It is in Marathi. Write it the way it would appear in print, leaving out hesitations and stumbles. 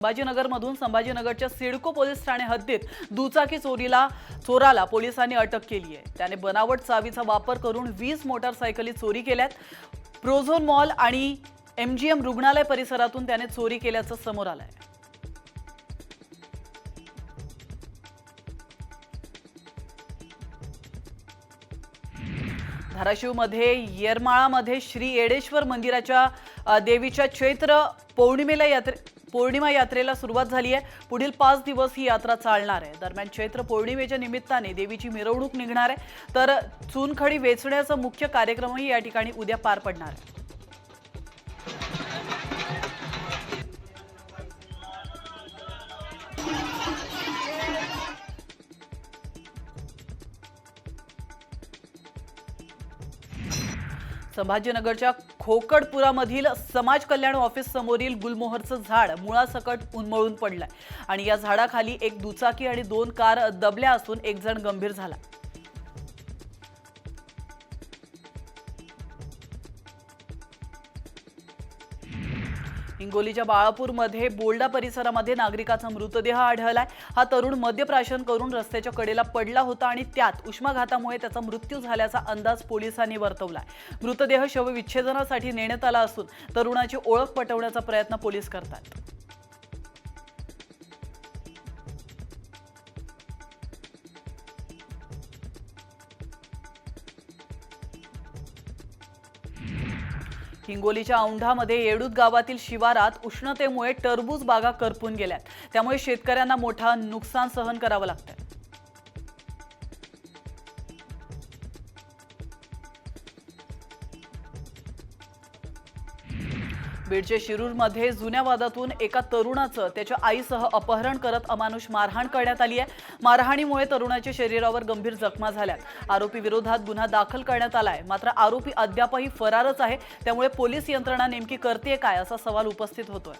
संभाजीनगरमधून संभाजीनगरच्या सिडको पोलीस ठाणे हद्दीत दुचाकी चोराला पोलिसांनी अटक केली आहे। त्याने बनावट चावीचा वापर करून 20 मोटारसायकली चोरी केल्यात। प्रोझोन मॉल आणि एमजीएम रुग्णालय परिसरातून त्याने चोरी केल्याचं समोर आलं आहे। धाराशिवमध्ये येरमाळामध्ये श्री येडेश्वर मंदिराच्या देवीच्या चैत्र पौर्णिमा यात्रेला सुरुवात झाली आहे। पुढील 5 दिवस ही यात्रा चालणार आहे। दरम्यान चैत्र पौर्णिमेच्या निमित्ताने देवीची मिरवणूक निघणार आहे, तर चुनखडी वेचण्याचा मुख्य कार्यक्रमही या ठिकाणी उद्या पार पडणार आहे। संभाजीनगरच्या खोकडपुरामधील समाज कल्याण ऑफिस समोरील गुलमोहरचं झाड मुळासकट उन्मळून पडलंय आणि या झाडाखाली एक दुचाकी आणि 2 कार दबल्या असून एक जण गंभीर झाला। हिंगोलीच्या बाळापूरमध्ये बोल्डा परिसरामध्ये नागरिकाचा मृतदेह आढळलाय। हा तरुण मद्यप्राशन करून रस्त्याच्या कडेला पडला होता आणि त्यात उष्माघातामुळे त्याचा मृत्यू झाल्याचा अंदाज पोलिसांनी वर्तवलाय। मृतदेह शवविच्छेदनासाठी नेण्यात आला असून तरुणाची ओळख पटवण्याचा प्रयत्न पोलीस करतात। हिंगोलीच्या औंढामध्ये येडूद गावातील शिवारात उष्णतेमुळे टरबूज बागा करपून गेल्यात। त्यामुळे शेतकऱ्यांना मोठा नुकसान सहन करावं लागतंय। बीडच्या शिरूरमध्ये जुन्या वादातून एका तरुणाचं त्याच्या आईसह अपहरण करत अमानुष मारहाण करण्यात आली आहे। मारहाणीमुळे तरुणाच्या शरीरावर गंभीर जखमा झाल्यात। आरोपी विरोधात गुन्हा दाखल करण्यात आलाय, मात्र आरोपी अद्यापही फरारच आहे। त्यामुळे पोलीस यंत्रणा नेमकी करते काय असा सवाल उपस्थित होतोय।